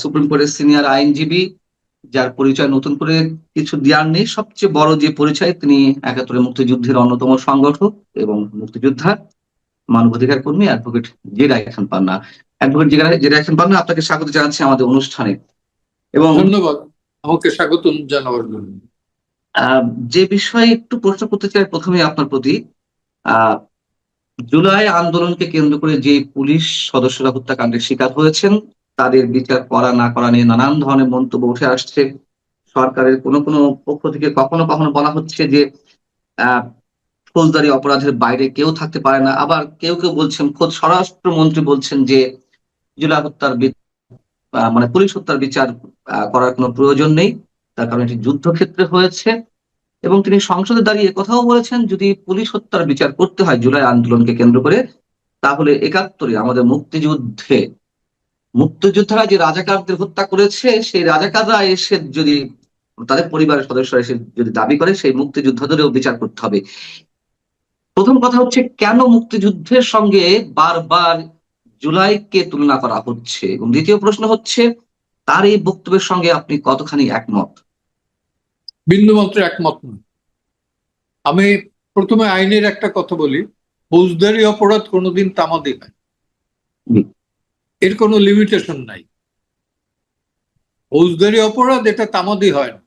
Supreme কোর্টের senior আইনজীবী, যার পরিচয় নতুন করে কিছু দেওয়ার নেই। সবচেয়ে বড় যে পরিচয়, তিনি একাত্তরের মুক্তিযুদ্ধের অন্যতম সংগঠক এবং মুক্তিযোদ্ধা, মানবাধিকার কর্মী, অ্যাডভোকেট জেরা খান পান্না। অ্যাডভোকেট জেরা খান পান্না, আপনাকে স্বাগত জানাচ্ছি আমাদের অনুষ্ঠানে। এবং ধন্যবাদ আমাকে স্বাগত জানাবার জন্য। যে বিষয়ে একটু প্রশ্ন করতে চাই প্রথমে আপনার প্রতি, আহ জুলাই আন্দোলনকে কেন্দ্র করে যে পুলিশ সদস্যরা হত্যাকাণ্ডের শিকার হয়েছেন, তাদের বিচার করা না করা নিয়ে নানান ধরনের মন্তব্য উঠে আসছে। সরকারের কোনো কোনো পক্ষ থেকে কখনো কখনো বলা হচ্ছে যে আহ ফৌজদারি অপরাধের বাইরে কেউ থাকতে পারে না। আবার কেউ কেউ বলছেন, খোদ স্বরাষ্ট্রমন্ত্রী বলছেন যে জুলাই হত্যার মানে পুলিশ হত্যার বিচার করার কোনো প্রয়োজন নেই, তার কারণ এটি যুদ্ধক্ষেত্রে হয়েছে। এবং তিনি সংসদে দাঁড়িয়ে কথাও বলেছেন, যদি পুলিশ হত্যার বিচার করতে হয় জুলাই আন্দোলনকে কেন্দ্র করে, তাহলে ৭১ আমাদের মুক্তিযোদ্ধারা যে রাজাকারদের হত্যা করেছে, সেই রাজাকাররা এসে যদি, তাদের পরিবারের সদস্যরা এসে যদি দাবি করে, সেই মুক্তিযোদ্ধাদেরও বিচার করতে হবে। প্রথম কথা হচ্ছে, কেন মুক্তিযুদ্ধের সঙ্গে বারবার জুলাইকে তুলনা করা হচ্ছে? এবং দ্বিতীয় প্রশ্ন হচ্ছে, তার এই বক্তব্যের সঙ্গে আপনি কতখানি একমত? বিন্দুমাত্র একমত নয়। আমি প্রথমে আইনের একটা কথা বলি, ফৌজদারি অপরাধ কোনোদিন তামাদি হয়, এর কোনো লিমিটেশন নাই। ফৌজদারি অপরাধ এটা তামাদি হয় না।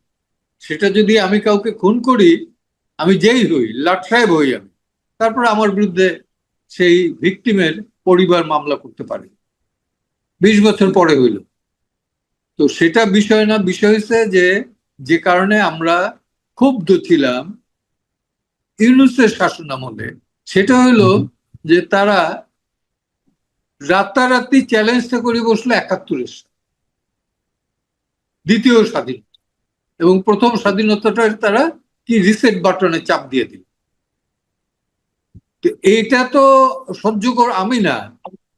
সেটা যদি আমি কাউকে খুন করি, আমি যেই হই, লাট সাহেব হই আমি, তারপর আমার বিরুদ্ধে সেই ভিকটিমের পরিবার মামলা করতে পারে, 20 বছর পরে হইল। তো সেটা বিষয় না। বিষয় হচ্ছে যে কারণে আমরা ক্ষুব্ধ ছিলাম ইউনূসের শাসন আমলে, সেটা হলো যে তারা রাতারাতি চ্যালেঞ্জটা করে বসলো ৭১-এর দ্বিতীয় স্বাধীনতা, এবং প্রথম স্বাধীনতাটা তারা কি রিসেট বাটনে চাপ দিয়ে দিল। এইটা তো সহ্য আমি না,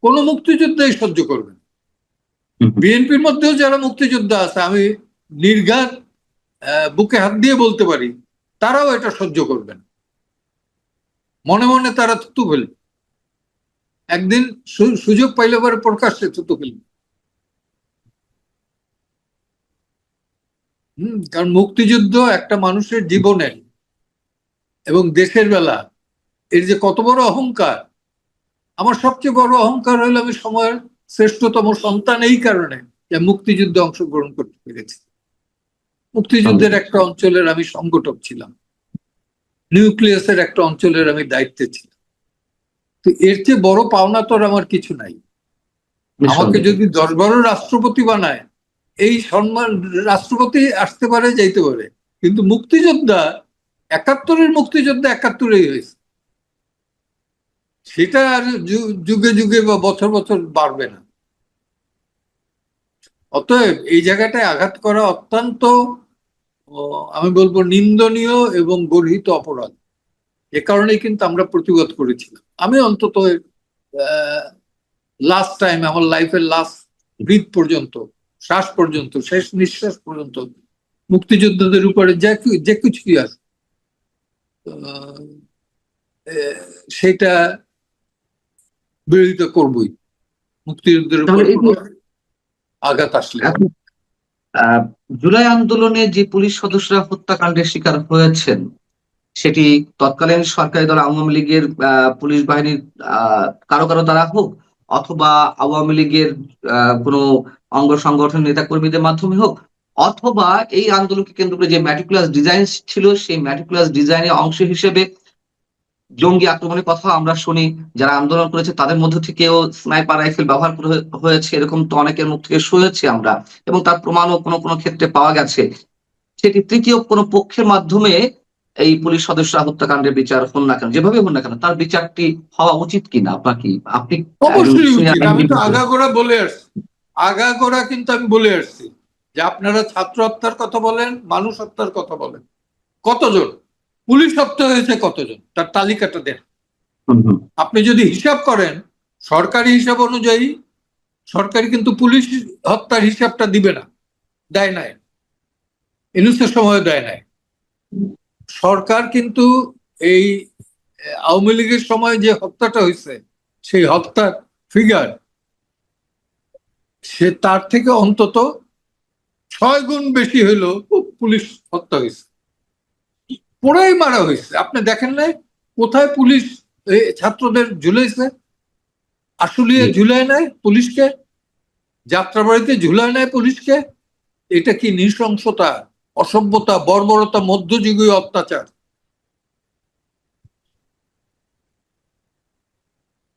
কোনো মুক্তিযোদ্ধাই সহ্য করবে না। বিএনপির মধ্যেও যারা মুক্তিযোদ্ধা আছে, আমি নির্ঘাত বুকে হাত দিয়ে বলতে পারি, তারাও এটা সহ্য করবে না। মনে মনে তারা থুতু ফেলবে, একদিন সুযোগ পাইলে পরে প্রকাশ্যে থুতু ফেলবে। কারণ মুক্তিযুদ্ধ একটা মানুষের জীবনের এবং দেশের বেলা এর যে কত বড় অহংকার। আমার সবচেয়ে বড় অহংকার হলো আমি সময়ের শ্রেষ্ঠতম সন্তান এই কারণে যে মুক্তিযুদ্ধে অংশগ্রহণ করতে পেরেছি। মুক্তিযুদ্ধের একটা অঞ্চলের আমি সংগঠক ছিলাম, নিউক্লিয়াসের একটা অঞ্চলের আমি দায়িত্বে ছিলাম। তো এর চেয়ে বড় পাওনা তো আমার কিছু নাই। আমাকে যদি 10-12 রাষ্ট্রপতি বানায়, এই সম্মান রাষ্ট্রপতি আসতে পারে, যাইতে পারে, কিন্তু মুক্তিযোদ্ধা ৭১-এর মুক্তিযোদ্ধা ৭১-এই হয়েছে, সেটা আর যুগে যুগে বা বছর বছর বাড়বে না। অতএব এই জায়গাটায় আঘাত করা অত্যন্ত, আমি বলবো, নিন্দনীয় এবং গর্হিত অপরাধ। এ কারণেই কিন্তু আমরা প্রতিবাদ করেছিলাম। আমি অন্তত লাস্ট টাইম, আমার লাইফের লাস্ট ব্রিথ পর্যন্ত, শ্বাস পর্যন্ত, শেষ নিঃশ্বাস পর্যন্ত মুক্তিযোদ্ধাদের উপরে যে কিছুই আছে সেটা বিরোধিতা করবই, মুক্তিযুদ্ধের উপর আঘাত আসলে। জুলাই আন্দোলনে যে পুলিশ সদস্যরা হত্যাকাণ্ডের শিকার হয়েছেন, সেটি তৎকালীন সরকারি দল আওয়ামী লীগের পুলিশ বাহিনীর কারো কারো দ্বারা হোক, অথবা আওয়ামী লীগের কোনো অঙ্গ সংগঠন নেতা কর্মীদের মাধ্যমে হোক, অথবা এই আন্দোলনকে কেন্দ্র করে যে ম্যাটিকুলাস ডিজাইন ছিল, সেই ম্যাটিকুলাস ডিজাইনের অংশ হিসেবে জঙ্গি আক্রমণের কথা আমরা শুনি। যারা আন্দোলন করেছে তাদের মধ্য থেকেও স্নাইপার রাইফেল ব্যবহার হয়েছে, এরকম তো অনেকের মুখ থেকে শুনেছি আমরা, এবং তার প্রমাণও কোনো কোনো ক্ষেত্রে পাওয়া গেছে। সেটি তৃতীয় কোনো পক্ষের মাধ্যমে এই পুলিশ সদস্যরা হত্যাকাণ্ডের বিচার হন না কেন, যেভাবে হন না কেন, তার বিচারটি হওয়া উচিত কিনা আপনি অবশ্যই উচিত। আমি তো আগাগোড়া বলে আসছি, আগাগোড়া কিন্তু আমি বলে আসছি যে আপনারা ছাত্র হত্যার কথা বলেন, মানুষ হত্যার কথা বলেন, কতজন পুলিশ হত্যা হয়েছে, কতজন, তার তালিকাটা দেন। আপনি যদি হিসাব করেন সরকারি হিসাব অনুযায়ী, সরকারি কিন্তু পুলিশ হত্যার হিসাবটা দিবে না, দেয় নাই, ইউনূসের সময় দেয় নাই। সরকার কিন্তু এই আওয়ামী লীগের সময় যে হত্যাটা হয়েছে, সেই হত্যার ফিগার সে তার থেকে অন্তত 6 গুণ বেশি হইলো পুলিশ হত্যা হয়েছে, পুরাই মারা হয়েছে। আপনি দেখেন নাই কোথায় পুলিশ ছাত্রদের ঝুলাইছে? আশুলিয়ে জি। ঝুলায় নাই পুলিশকে, যাত্রাবাড়িতে ঝুলায় নাই পুলিশকে। এটা কি নৃশংসতা, অসভ্যতা, বর্বরতা, মধ্যযুগীয় অত্যাচার।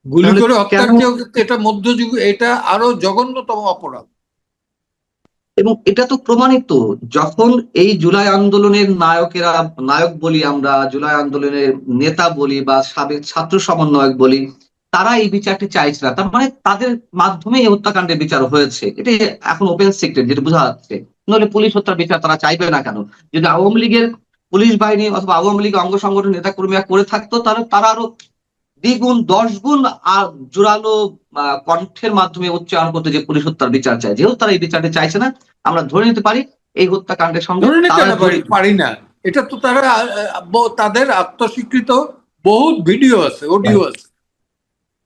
গুলি তাহলে করে কেন, হত্যার চেয়েও কিন্তু এটা মধ্যযুগ, এটা আরো জঘন্যতম অপরাধ। এবং এটা তো প্রমাণিত, যখন এই জুলাই আন্দোলনের নায়কেরা, নায়ক বলি আমরা, জুলাই আন্দোলনের নেতা বলি বা সাবেক ছাত্র সমন্বয়ক বলি, তারা এই বিচারটি চাইছে না, তার মানে তাদের মাধ্যমে এই হত্যাকাণ্ডের বিচার হয়েছে, এটা এখন ওপেন সিক্রেট, যেটা বোঝা যাচ্ছে। নইলে পুলিশ হত্যার বিচার তারা চাইবে না কেন? যদি আওয়ামী লীগের পুলিশ বাহিনী অথবা আওয়ামী লীগ অঙ্গ সংগঠন নেতা কর্মীরা করে থাকতো, তাহলে তারা আরো দ্বিগুণ 10 গুণ আর জোরালো কণ্ঠের মাধ্যমে উচ্চারণ করতে, যে পুলিশ হত্যার বিচার চায়। যেহেতু তারা এই বিচারটি চাইছে না, আমরা ধরে নিতে পারি এই হত্যাকাণ্ডের সঙ্গে ধরে নিতে তারা না জড়িত। পারি না, এটা তো তারা তাদের আত্মস্বীকৃত বহুত ভিডিও আছে, অডিও আছে,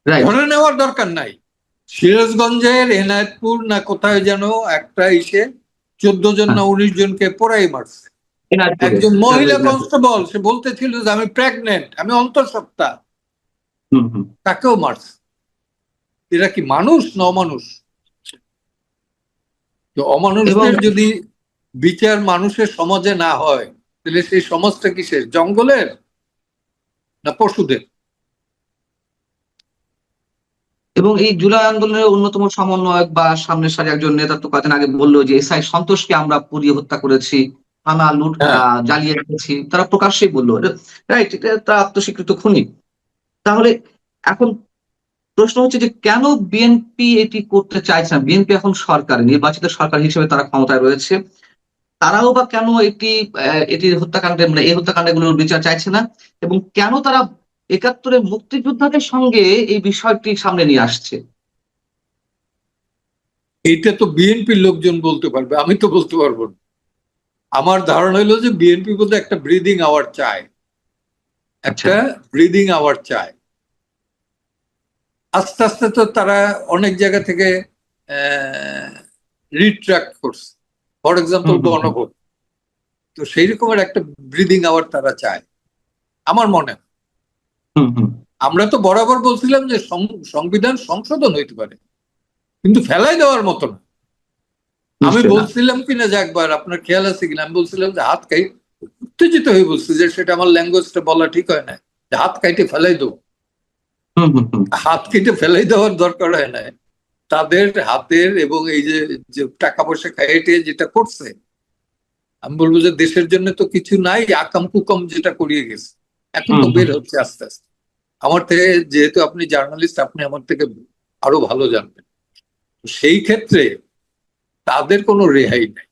রাইট। ধরে নেওয়ার দরকার নাই। সিরাজগঞ্জের এনায়েতপুর না কোথায় যেন একটা ইসে 14 জন না 19 জনকে পোড়াই মারছে। এনায়তপুরে। একজন মহিলা কনস্টেবল, সে বলতেছিল যে আমি প্রেগনেন্ট, আমি অন্তঃসত্ত্বা, হুম হুম। তাকেও মারছে। এরা কি মানুষ না অমানুষ? তো এবং অমানুষদের যদি বিচার মানুষের সমাজে না হয়, তাহলে সেই সমাজটা কিসের, জঙ্গলের না পশুদের? এবং এই জুলাই আন্দোলনের অন্যতম সমন্বয়ক বা সামনের সারি একজন নেতা তো কয়েকদিন আগে বললো যে এসআই সন্তোষকে আমরা পুড়িয়ে হত্যা করেছি, থানা লুট হ্যাঁ, জ্বালিয়ে রেখেছি, তারা প্রকাশ্যেই বললো। রাইট, এটা তারা আত্মস্বীকৃত খুনি। তাহলে এখন প্রশ্ন হচ্ছে যে কেন বিএনপি এটি করতে চাইছে না? বিএনপি এখন সরকার, নির্বাচিত সরকার হিসেবে তারা ক্ষমতায় রয়েছে, তারাও বা কেন এটি হত্যাকাণ্ডের, মানে এই হত্যাকাণ্ডগুলোর বিচার চাইছে না? এবং কেন তারা 71-এর মুক্তিযোদ্ধাদের সঙ্গে এই বিষয়টি সামনে নিয়ে আসছে? এইটা তো বিএনপির লোকজন বলতে পারবে, আমি তো বলতে পারবো না। আমার ধারণা হলো যে বিএনপি বলতে একটা ব্রিদিং আওয়ার চায়, আচ্ছা। একটা ব্রিদিং আওয়ার চায়। আস্তে আস্তে তো তারা অনেক জায়গা থেকে রিট্রাক্ট করছে, ফর এক্সাম্পল হুম হুম হুম। গণভোট। তো সেই রকমের একটা ব্রিদিং আওয়ার তারা চায় আমার মনে হয়। হুম হুম। আমরা তো বরাবর বলছিলাম যে সংবিধান সংশোধন হইতে পারে, কিন্তু ফেলাই দেওয়ার মতো না। আমি নিশ্চয়ই না। বলছিলাম কিনা যে একবার, আপনার খেয়াল আছে কিনা, আমি বলছিলাম যে হাত খাই, উত্তেজিত হয়ে বলছি যে সেটা আমার ল্যাঙ্গুয়েজটা বলা ঠিক হয় না, যে হাত কাইটে ফেলাই দেবো। হুম হুম হুম। হাত কেটে ফেলাই দেওয়ার দরকার হয় না। তাদের হাতের এবং এই যে যে টাকা পয়সা খাইয়ে যেটা করছে, আমি বলবো যে দেশের জন্য তো কিছু নাই, আকাম কুকাম যেটা করিয়ে গেছে, এখন হুম তো হুম। বের হচ্ছে আস্তে আস্তে। আমার থেকে, যেহেতু আপনি জার্নালিস্ট, আপনি আমার থেকে আরো ভালো জানবেন। সেই ক্ষেত্রে তাদের কোনো রেহাই নাই,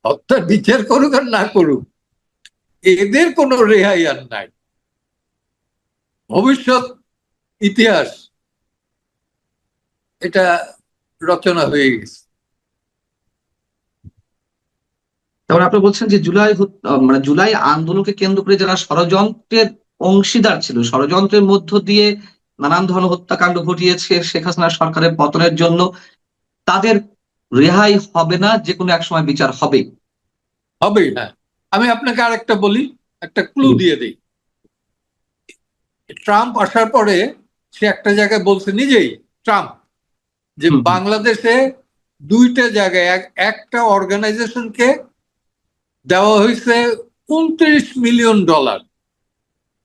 হত্যার বিচার করুক আর না করুক, এদের কোনো রেহাই আর নাই। ভবিষ্যৎ ইতিহাস এটা রচনা হয়ে গেছে। তারপরে আপনি বলছেন যে মানে জুলাই আন্দোলনকে কেন্দ্র করে যারা ষড়যন্ত্রের অংশীদার ছিল, ষড়যন্ত্রের মধ্য দিয়ে নানান ধরনের হত্যাকাণ্ড ঘটিয়েছে শেখ হাসিনা সরকারের পতনের জন্য, তাদের রেহাই হবে না, যে কোনো এক সময় বিচার হবে। হবেই। হ্যাঁ, আমি আপনাকে আরেকটা বলি, একটা ক্লু দিয়ে দিই। ট্রাম্প আসার পরে সে একটা জায়গায় বলছে নিজেই, ট্রাম্প, যে হুম হুম। বাংলাদেশে 2টা জায়গায় একটা অর্গানাইজেশনকে দেওয়া হয়েছে $29 মিলিয়ন,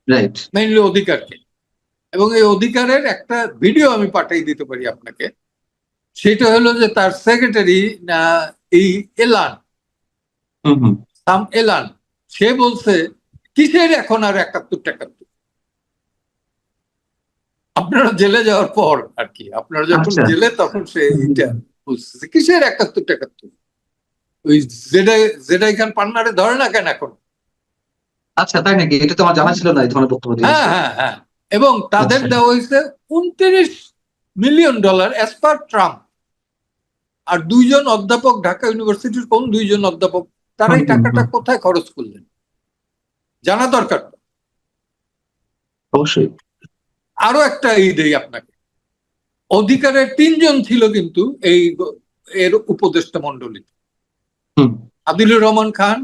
রাইট। মেইনলি অধিকারকে। এবং এই অধিকারের একটা ভিডিও আমি পাঠিয়ে দিতে পারি আপনাকে। সেটা হলো যে তার সেক্রেটারি না, এই এলান, হুম হুম। সাম এলান, সে বলছে কিসের এখন আর 71-71। আপনারা জেলে যাওয়ার পর আর কি, আপনারা যখন আচ্ছা। জেলে, তখন সে এটা বুঝতেছে কিসের 71-71। ওই জেডাই জেডাই খান পান্নারে ধরে না কেন এখন? আচ্ছা, তাই নাকি? এটা তো আমার জানা ছিল না, এই ধরনের বক্তব্য হ্যাঁ, দিয়েছে। হ্যাঁ, হ্যাঁ। এবং তাদের আচ্ছা। দেওয়া হয়েছে $29 মিলিয়ন অ্যাজ পার ট্রাম্প। আর 2 জন অধ্যাপক, ঢাকা ইউনিভার্সিটির কোন 2 জন অধ্যাপক, তারা হুম এই হুম টাকাটা হুম। কোথায় খরচ করলেন জানা দরকার। অবশ্যই। আরো একটা দেই আপনাকে, অধিকারের 3 জন ছিল কিন্তু এর উপদেষ্টা মন্ডলী। হুম। আদিলুর রহমান খান,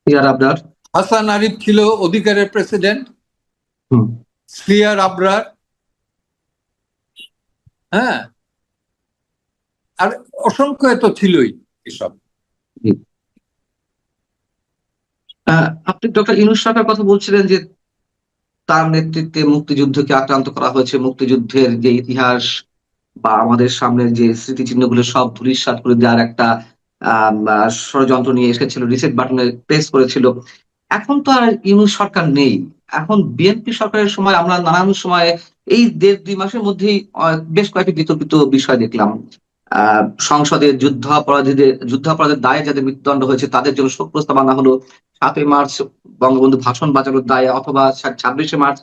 ইয়ার আবরার। হাসান আরিফ ছিল অধিকারের প্রেসিডেন্ট, হুম। সিয়ার আবরার, হ্যাঁ, আর অসংখ্য এত ছিলই এসব। জি। আপনি ডক্টর ইউনূস সরকার কথা বলছিলেন যে তার নেতৃত্বে মুক্তিযুদ্ধকে আক্রান্ত করা হয়েছে, মুক্তিযুদ্ধের যে ইতিহাস বা আমাদের সামনের যে স্মৃতিচিহ্নগুলো সব ধূলিসাৎ করে দেওয়ার একটা ষড়যন্ত্র নিয়ে এসেছিল, রিসেট বাটনে প্রেস করেছিল। এখন তো আর ইউনূস সরকার নেই। এখন বিএনপি সরকারের সময় আমরা নানান সময়ে এই ১.৫-২ মাসের মধ্যেই বেশ কয়েকটি বিতর্কিত বিষয় দেখলাম। সংসদে যুদ্ধাপরাধের দায়ে যাদের মৃত্যুদণ্ড হয়েছে তাদের জন্য শোক প্রস্তাব আনা হলো। ৭ই মার্চ বঙ্গবন্ধু ভাষণ বাজানোর দায়ে, অথবা ২৬শে মার্চ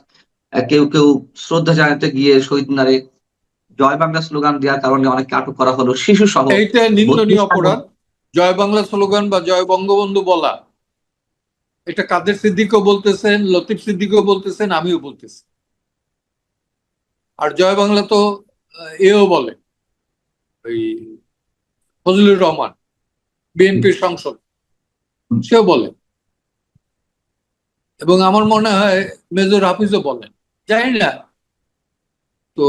কেউ কেউ শ্রদ্ধা জানাতে গিয়ে শহীদ মিনারে জয় বাংলা স্লোগান দেওয়ার কারণে অনেককে আটক করা হলো, শিশু সহ। এইটা নিন্দনীয় অপরাধ। জয় বাংলা স্লোগান বা জয় বঙ্গবন্ধু বলা, এটা কাদের সিদ্দিকও বলতেছেন, লতিফ সিদ্দিকও বলতেছেন, আমিও বলতেছি। আর জয় বাংলা তো এও বলে, ওই ফজলুর রহমান, বিএনপির সংসদ, সেও বলে, এবং আমার মনে হয় মেজর হাফিজও বলেন, জানি না। তো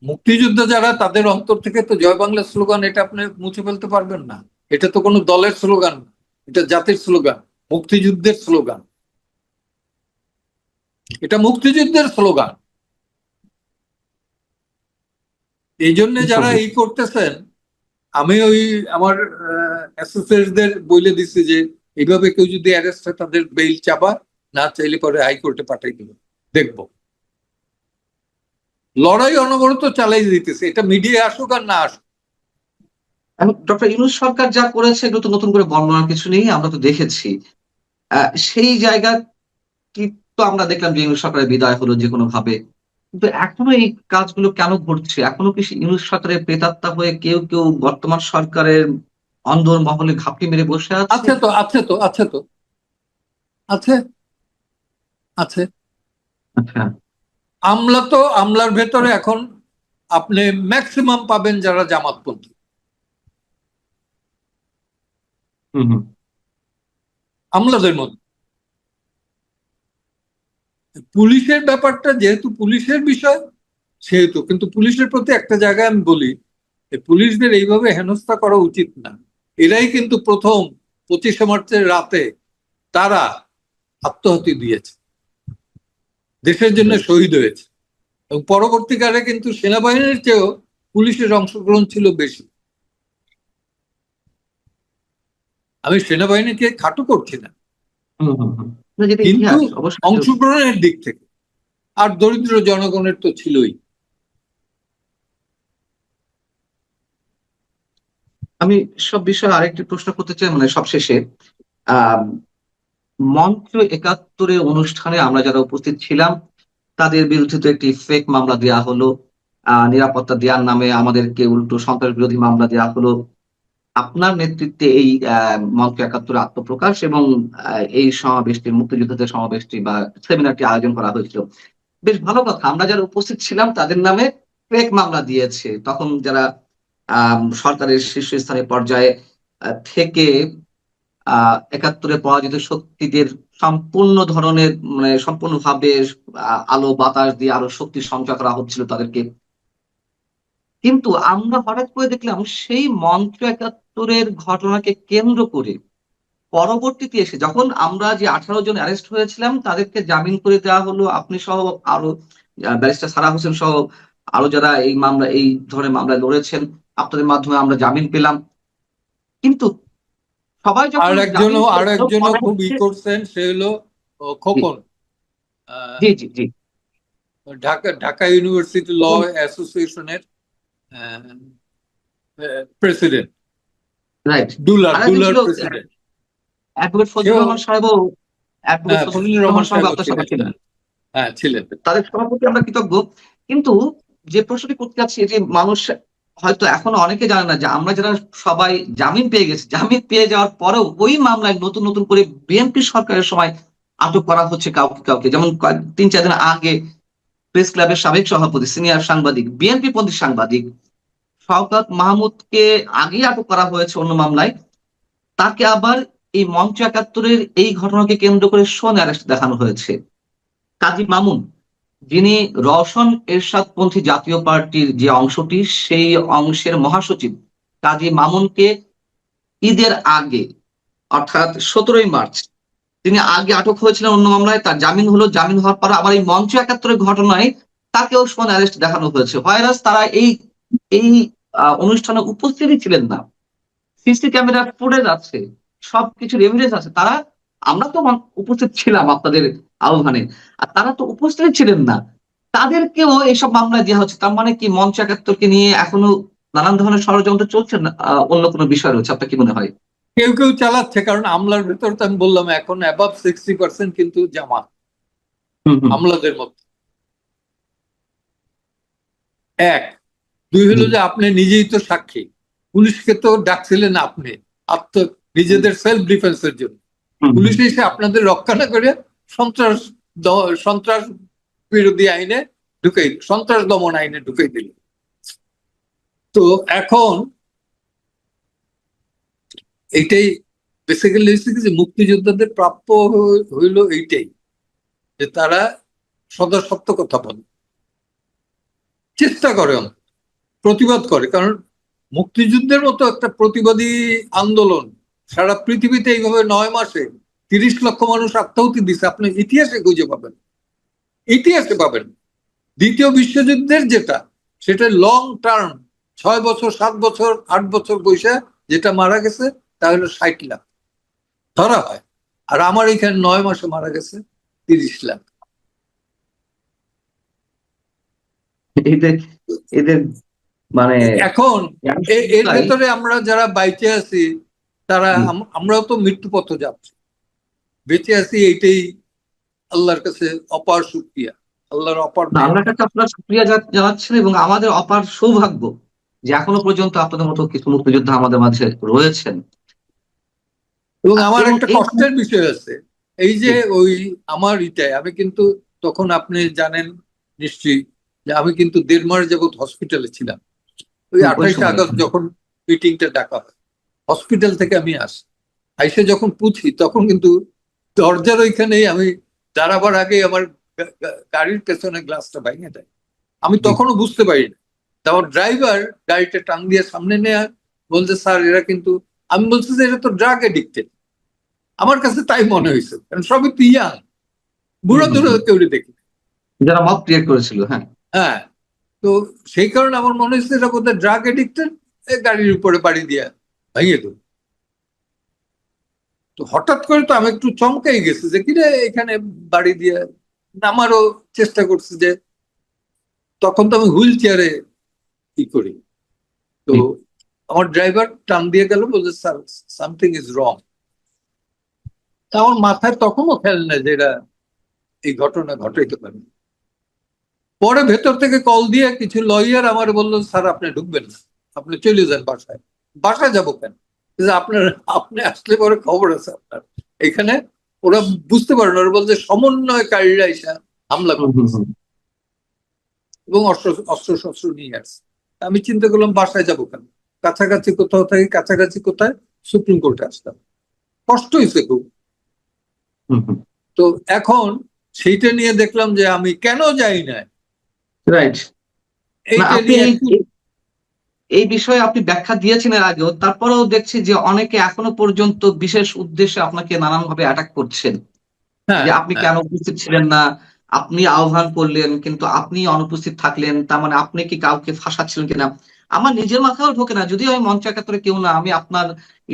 মুক্তিযোদ্ধা যারা, তাদের অন্তর থেকে তো জয় বাংলা স্লোগান এটা আপনি মুছে ফেলতে পারবেন না। এটা তো কোনো দলের স্লোগান না, এটা জাতির স্লোগান, মুক্তিযুদ্ধের স্লোগান, এটা মুক্তিযুদ্ধের স্লোগান। এই জন্য যারা এই করতেছেন, আমি ওই আমার অ্যাসোসিয়েটদের বলে দিচ্ছি যে এইভাবে কেউ যদি অ্যারেস্ট হয় তাদের বেইল চাপা, না চাইলে পরে হাইকোর্টে পাঠাই দিব, দেখবো। লড়াই অনবরত চালাই দিতেছে, এটা মিডিয়া আসুক আর না আসুক। ডক্টর ইউনূস সরকার যা করেছে এগুলো তো নতুন করে বর্ণনার কিছু নেই, আমরা তো দেখেছি। সেই জায়গা কি তো আমরা দেখলাম যে ইউনূস সরকারের বিদায় হলো যে কোনো ভাবে, কিন্তু এখনো এই কাজগুলো কেন ঘটছে? এখনো কি ইউনূস সরকারের প্রেতাত্মা হয়ে কেউ কেউ বর্তমান সরকারের অন্দর মহলে ঘাপটি মেরে বসে আছে? আছে তো, আছে তো, আছে তো, আছে, আছে। আচ্ছা। আমলার ভেতরে এখন আপনি ম্যাক্সিমাম পাবেন যারা জামাতপন্থী, হুম, হুম। আমলাদের মধ্যে। পুলিশের ব্যাপারটা যেহেতু পুলিশের বিষয়, সেহেতু কিন্তু পুলিশের প্রতি একটা জায়গায় আমি বলি, পুলিশদের এইভাবে হেনস্থা করা উচিত না। এরাই কিন্তু প্রথম 25শে মার্চের রাতে তারা আত্মহতি দিয়েছে, দেশের জন্য শহীদ হয়েছে, এবং পরবর্তীকালে কিন্তু সেনাবাহিনীর চেয়েও পুলিশের অংশগ্রহণ ছিল বেশি। আমি সেনাবাহিনীকে খাটো করছি না, হুম, হুম, হুম। না, যেটা কিন্তু ইতিহাস অবশ্যই। অংশগ্রহণের দিক থেকে। আর দরিদ্র জনগণের তো ছিলই। আমি সব বিষয়ে আরেকটি প্রশ্ন করতে চাই, মানে সবশেষে। আহ মঞ্চ ৭১-এর অনুষ্ঠানে আমরা যারা উপস্থিত ছিলাম তাদের বিরুদ্ধে তো একটি ফেক মামলা দেওয়া হলো। নিরাপত্তা দেওয়ার নামে আমাদেরকে উল্টো সন্ত্রাস বিরোধী মামলা দেওয়া হলো। আপনার নেতৃত্বে এই মঞ্চ ৭১ আত্মপ্রকাশ এবং এই সমাবেশটি, মুক্তিযোদ্ধাদের সমাবেশটি বা সেমিনারটি আয়োজন করা হয়েছিল। বেশ ভালো কথা, আমরা যারা উপস্থিত ছিলাম তাদের নামে ফেক মামলা দিয়েছে। তখন যারা সরকারের শীর্ষস্থানীয় পর্যায়ে থেকে ৭১-এ পরাজিত শক্তিদের সম্পূর্ণ ধরনের, মানে সম্পূর্ণভাবে আলো বাতাস দিয়ে আরো শক্তি সঞ্চয় করা হচ্ছিল তাদেরকে। কিন্তু আমরা হঠাৎ করে দেখলাম সেই মঞ্চ ৭১-এর ঘটনাকে কেন্দ্র করে পরবর্তীতে এসে যখন আমরা যে 18 জন অ্যারেস্ট হয়েছিলাম তাদেরকে জামিন করে দেওয়া হলো, আপনি সহ আরো ব্যারিস্টার সারা হোসেন সহ আরো যারা এই ধরনের মামলায় লড়েছেন, আপনাদের মাধ্যমে আমরা জামিন পেলাম। কিন্তু সবাই যখন জামিন আর পেল একজনও পরে খুব হচ্ছে। করছেন, সে হলো জি, খোকন, আহ, জি, জি, জি। ঢাকা ইউনিভার্সিটি ল অ্যাসোসিয়েশনের প্রেসিডেন্ট, রাইট। আরেকজন ডুলার ছিল প্রেসিডেন্ট। অ্যাডভোকেট ফজলুর সেও, রহমান সাহেবও। অ্যাডভোকেট ফজলুর ফজলুর রহমান রহমান সাহেব সাহেব আপনার সাথে ছিলেন, ছিলেন। হ্যাঁ ছিলেন। তাদের সভাপতি আমরা কৃতজ্ঞ। কিন্তু যে প্রশ্নটি করতে চাচ্ছি, যে মানুষ হয়তো এখনো অনেকে জানে না যে আমরা যারা সবাই জামিন পেয়ে গেছি, জামিন পেয়ে যাওয়ার পরেও ওই মামলায় নতুন নতুন করে বিএনপি সরকারের সময় আটক করা হচ্ছে কাউকে কাউকে। যেমন ৩-৪ দিন আগে প্রেস ক্লাবের সাবেক সভাপতি, সিনিয়র সাংবাদিক, বিএনপি পন্থী সাংবাদিক শওকত মাহমুদকে আগে আটক করা হয়েছে অন্য মামলায়। তাকে আবার এই মঞ্চ একাত্তরের এই ঘটনাকে কেন্দ্র করে সোন অ্যারেস্ট দেখানো হয়েছে। কাজী মামুন, যিনি রওশন এরশাদপন্থী জাতীয় পার্টির যে অংশটি, সেই অংশের মহাসচিব কাজী মামুনকে ঈদের আগে অর্থাৎ 17ই মার্চ তিনি আগে আটক হয়েছিলেন অন্য মামলায়, তার জামিন হলো। জামিন হওয়ার পর আবার এই মঞ্চ একাত্তরের ঘটনায় তাকেও সোন অ্যারেস্ট দেখানো হয়েছে। ভাইরাস তারা এই এই অনুষ্ঠানে উপস্থিতই ছিলেন না। সিসি ক্যামেরার ফুটেজ আছে, সবকিছুর এভিডেন্স আছে। তারা, আমরা তো উপস্থিত ছিলাম আপনাদের আহ্বানে, আর তারা তো উপস্থিত ছিলেন না। তাদেরকেও এইসব মামলায় দেওয়া হচ্ছে। তার মানে কি মঞ্চ একাত্তরকে নিয়ে এখনো নানান ধরনের ষড়যন্ত্র চলছে না? অন্য কোনো বিষয় রয়েছে? আপনার কি মনে হয়? কেউ কেউ চালাচ্ছে, কারণ আমলার ভেতর তো আমি বললাম এখন অ্যাবাভ 60% কিন্তু জামাত হুম হুম আমলাদের মধ্যে। এক, দুই হলো যে আপনি নিজেই তো সাক্ষী, পুলিশকে তো ডাকছিলেন আপনি নিজেদের সেলফ ডিফেন্সের জন্য। হুম পুলিশ এসে আপনাদের রক্ষা না করে সন্ত্রাস সন্ত্রাস বিরোধী আইনে ঢুকাই, সন্ত্রাস দমন আইনে ঢুকাই দিল। তো এখন এইটাই বেসিক্যালি হচ্ছে যে মুক্তিযোদ্ধাদের প্রাপ্য হইল এইটাই, যে তারা সদা সত্য কথা বলে, চেষ্টা করে, প্রতিবাদ করে। কারণ মুক্তিযুদ্ধের মতো একটা প্রতিবাদী আন্দোলন সারা পৃথিবীতে এইভাবে 9 মাসে 30 লক্ষ মানুষ আত্মাহুতি দিচ্ছে, আপনি ইতিহাসে খুঁজে পাবেন, ইতিহাসে পাবেন। দ্বিতীয় বিশ্বযুদ্ধের যেটা, সেটা লং টার্ম, 6 বছর 7 বছর 8 বছর বয়সে যেটা মারা গেছে তা হলো 60 লাখ ধরা হয়। আর আমার এখানে 9 মাসে মারা গেছে 30 লাখ। এদের এদের মানে এখন এর ভেতরে আমরা যারা বাইচে আছি তারা, আমরাও তো মৃত্যু পথে যাচ্ছি, বেঁচে আছি এইটাই আল্লাহর কাছে অপার শুকরিয়া, আল্লাহর অপার আল্লাহর কাছে আপনারা শুকরিয়া জানাচ্ছেন, এবং আমাদের অপার সৌভাগ্য যে এখনো পর্যন্ত আপনাদের মতো কিছু মুক্তিযোদ্ধা আমাদের মাঝে রয়েছেন। এবং আমার এবং একটা এই কষ্টের বিষয় আছে, এই যে ওই আমার ইটায় আমি কিন্তু তখন আপনি জানেন নিশ্চয়ই যে আমি কিন্তু 1.5 মাস যাবৎ হসপিটালে ছিলাম। ওই ওই 28 আগস্ট যখন মিটিংটা ডাকা হয়, হসপিটাল থেকে আমি আসি, আইসে যখন পুছি তখন কিন্তু দরজার ওইখানেই আমি দাঁড়াবার আগে আমার গাড়ির পেছনে গ্লাসটা ভেঙে দেয়। আমি তখনও বুঝতে পারি না। তারপর ড্রাইভার গাড়িটা টান দিয়ে সামনে নেয়, বলছে স্যার এরা কিন্তু, আমি বলছি যে এটা তো ড্রাগ এডিক্টেড। আমার কাছে তাই মনে হয়েছে, কারণ সবই তো ইয়াং, বুড়ো ধুড়ো কেউ দেখি। যারা মব ক্রিয়েট করেছিল, হ্যাঁ। হ্যাঁ, তো সেই কারণে আমার মনে হচ্ছে এটা বোধহয় ড্রাগ এডিক্টেড, গাড়ির উপরে বাড়ি দিয়ে ভেঙে দেব। তো হঠাৎ করে তো আমি একটু চমকাই গেছি যে কিরে এখানে বাড়ি দিয়ে, নামারও চেষ্টা করছি, যে তখন তো আমি হুইল চেয়ারে কি করি। তো আমার ড্রাইভার টান দিয়ে গেল, বলছে স্যার সামথিং ইজ রং। তা আমার মাথায় তখনও খেয়াল নেই যে এটা এই ঘটনা ঘটাইতে পারে। পরে ভেতর থেকে কল দিয়ে কিছু লয়ার আমার বললো স্যার আপনি ঢুকবেন না, আপনি চলে যান বাসায়। বাসায় যাবো কেন? আপনার, আপনি আসলে পরে খবর আছে আপনার এখানে। ওরা বুঝতে পারে না, ওরা বলছে সমন্বয়কারীরা এসে হামলা করতেছে এবং অস্ত্র অস্ত্র শস্ত্র নিয়ে আসছে। আমি চিন্তা করলাম বাসায় যাবো কেন, কাছাকাছি কোথাও থাকি, কাছাকাছি কোথায়, সুপ্রিম কোর্টে আসতাম। কষ্ট হয়েছে খুব। তো এখন সেইটা নিয়ে দেখলাম যে আমি কেন যাই না, রাইট। এইটা আপনি নিয়ে একটু। এই বিষয়ে আপনি ব্যাখ্যা দিয়েছেন এর আগেও, তারপরেও দেখছি যে অনেকে এখনো পর্যন্ত বিশেষ উদ্দেশ্যে আপনাকে নানান ভাবে অ্যাটাক করছেন, হ্যাঁ, যে আপনি কেন উপস্থিত ছিলেন না, আপনি আহ্বান করলেন কিন্তু আপনি অনুপস্থিত থাকলেন, তার মানে আপনি কি কাউকে ফাঁসাচ্ছিলেন কিনা। আমার নিজের মাথাও ঢোকে না, যদিও আমি মঞ্চ একাত্তরে কেউ না, আমি আপনার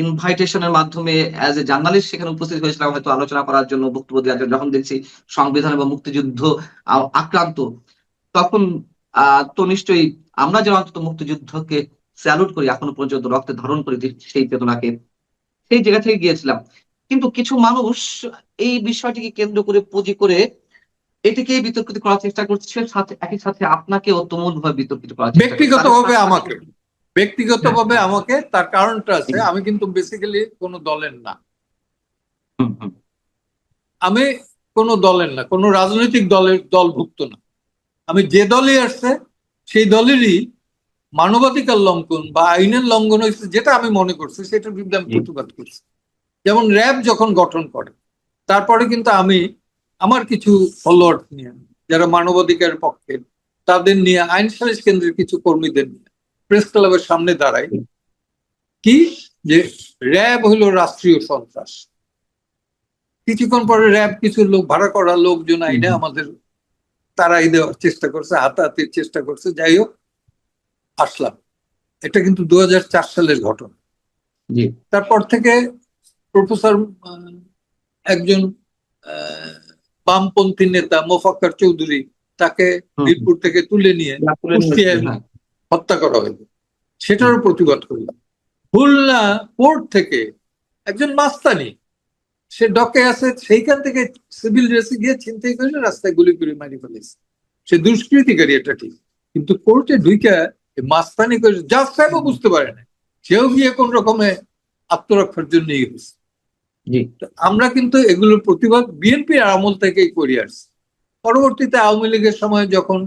ইনভাইটেশনের মাধ্যমে অ্যাজ এ জার্নালিস্ট সেখানে উপস্থিত হয়েছিলাম হয়তো আলোচনা করার জন্য, বক্তব্য দেওয়ার জন্য। যখন দেখছি সংবিধান এবং মুক্তিযুদ্ধ আক্রান্ত, তখন তো নিশ্চয়ই আমরা যারা অন্তত মুক্তিযুদ্ধকে স্যালুট করি, এখনো পর্যন্ত রক্তে ধারণ করি সেই চেতনাকে, সেই জায়গা থেকে গিয়েছিলাম। কিন্তু কিছু মানুষ এই বিষয়টিকে কেন্দ্র করে পুঁজি করে এটিকে বিতর্কিত করার চেষ্টা করছে, সাথে একই সাথে আপনাকেও তুমুলভাবে বিতর্কিত করার চেষ্টা করছে। ব্যক্তিগতভাবে আমাকে, ব্যক্তিগতভাবে আমাকে, তার কারণটা আছে। আমি কিন্তু বেসিক্যালি কোনো দলের না, আমি কোনো দলের না, কোনো রাজনৈতিক দলের দলভুক্ত না। আমি যে দলই আসছে সেই দলেরই মানবাধিকার লঙ্ঘন বা আইনের লঙ্ঘন হয়েছে যেটা আমি মনে করছি সেটার বিরুদ্ধে আমি প্রতিবাদ করছি। যেমন র্যাব যখন গঠন করে তারপরে কিন্তু আমি আমার কিছু ফলোয়ার নিয়ে যারা মানবাধিকার পক্ষে তাদের নিয়ে আইন সালিশ কেন্দ্রের কিছু কর্মীদের নিয়ে প্রেস ক্লাবের সামনে দাঁড়াই কি যে র্যাব হলো রাষ্ট্রীয় সন্ত্রাস। কিছুক্ষণ পরে র্যাব কিছু লোক ভাড়া করা লোকজন আইনে আমাদের তারাই দেওয়ার চেষ্টা করছে, হাতাহাতির চেষ্টা করছে। যাই হোক আসলাম। এটা কিন্তু 2004 সালের ঘটনা। তারপর থেকে প্রফেসর একজন বামপন্থী নেতা মোফাক্কার চৌধুরী তাকে মিরপুর থেকে তুলে নিয়ে কুষ্টিয়ায় হত্যা করা হলো, সেটারও প্রতিবাদ করলাম। খুলনা কোর্ট থেকে একজন মাস্তানি সে ডকে আছে, সেইখান থেকে সিভিল ড্রেসে গিয়ে ছিনতাই করে রাস্তায় গুলি করে মারি ফেলেছে। সে দুষ্কৃতিকারী, এটা ঠিক, কিন্তু কোর্টে ঢুইকা মাস্তানি করে জাজ সাহেবও বুঝতে পারে না, সেও গিয়ে কোন রকমে আত্মরক্ষার জন্য গেছে। আমরা কিন্তু এগুলোর প্রতিবাদ বিএনপির আমল থেকেই করে আসছি। পরবর্তীতে আওয়ামী লীগের সময় যখন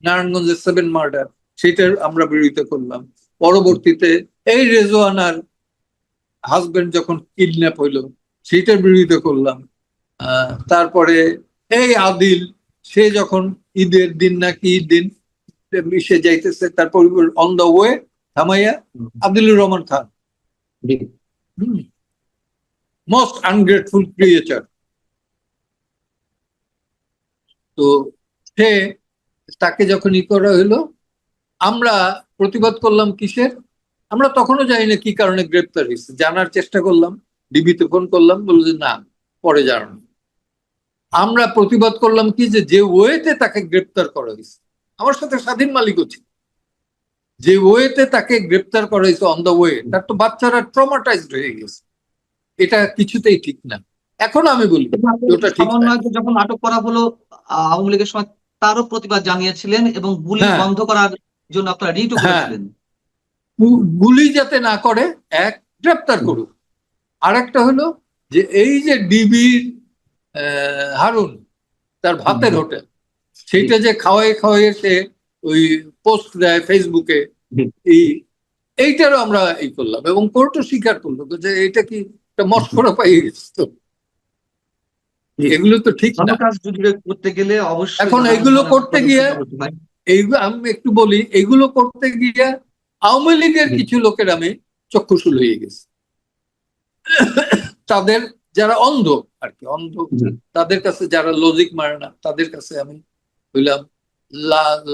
নারায়ণগঞ্জের 7 মার্ডার, সেটার আমরা বিরোধিতা করলাম। পরবর্তীতে এই রেজওয়ানার হাজবেন্ড যখন কিডন্যাপ হইলো সেটার বিরোধিতা করলাম। তারপরে এই আদিল, সে যখন ঈদের দিন নাকি ঈদ দিন মিশে যাইতেছে, তারপর অন দ্য ওয়ে থামাইয়া আব্দুলুর Rahman Khan, most ungrateful creature. তো সে তাকে যখন ই করা হইলো, আমরা প্রতিবাদ করলাম কিসের? আমরা তখনও জানি না কি কারণে গ্রেপ্তার হয়েছে, জানার চেষ্টা করলাম, ডিবিতে ফোন করলাম, বললো যে না, পরে জানানো। আমরা প্রতিবাদ করলাম কি যে ওয়েতে তাকে গ্রেপ্তার করা হয়েছে, আমার সাথে স্বাধীন মালিকও ছিল, যে ওয়েতে তাকে গ্রেপ্তার করা হয়েছে অন দ্য ওয়ে, তার তো বাচ্চারা ট্রমাটাইজড হয়ে গেছে। এটা কিছুতেই ঠিক না। এখন আমি বলি ওটা ঠিক না। যখন আটক করা হলো আওয়ামী লীগের সময় তারও প্রতিবাদ জানিয়েছিলেন এবং গুলি বন্ধ করার জন্য আপনারা রিটও করেছিলেন। গুলি যাতে না করে, এক, গ্রেপ্তার করুক। আরেকটা হলো যে এই যে ডিবির হারুন, তার ভাতের হোটেল, সেইটা যে খাওয়াই সে ওই পোস্ট দেয় ফেসবুকে, এইটারও আমরা এই করলাম এবং কোর্টও স্বীকার করলো যে এটা কি একটা মস্করা পাইয়ে গেছে। তো এগুলো তো ঠিক না। করতে গেলে অবশ্যই এখন এগুলো করতে গিয়ে আমি একটু বলি, এগুলো করতে গিয়ে আওয়ামী লীগের কিছু লোকের আমি চক্ষুশূল হয়ে গেছি। তাদের যারা অন্ধ আর কি, অন্ধ, তাদের কাছে যারা লজিক মারে না, তাদের কাছে আমি হইলাম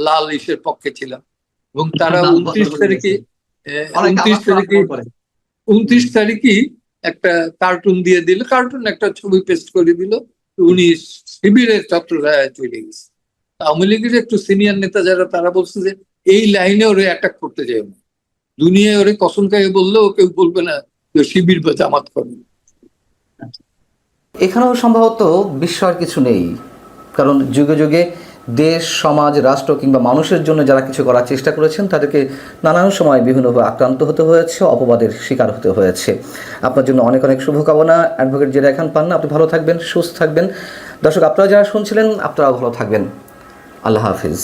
লাল ইসের পক্ষে ছিলাম। এবং তারা 29 তারিখে একটা কার্টুন দিয়ে দিল, কার্টুন একটা ছবি পেস্ট করে দিল, উনি শিবিরের ছত্রছায়ায় চলে গেছে। আওয়ামী লীগের একটু সিনিয়র নেতা যারা, তারা বলছে যে এই লাইনে ওরে অ্যাটাক করতে যাবে না, দুনিয়ায় ওরে কসম খাইয়ে বললেও কেউ বলবে না শিবির বা জামাত করবে। এখানেও সম্ভবত বিস্ময়ের কিছু নেই, কারণ যুগে যুগে দেশ, সমাজ, রাষ্ট্র কিংবা মানুষের জন্য যারা কিছু করার চেষ্টা করেছেন তাদেরকে নানান সময় বিভিন্নভাবে আক্রান্ত হতে হয়েছে, অপবাদের শিকার হতে হয়েছে। আপনার জন্য অনেক অনেক শুভকামনা। অ্যাডভোকেট জেরা খান পান্না, আপনি ভালো থাকবেন, সুস্থ থাকবেন। দর্শক, আপনারা যারা শুনছিলেন আপনারাও ভালো থাকবেন। আল্লাহ হাফিজ।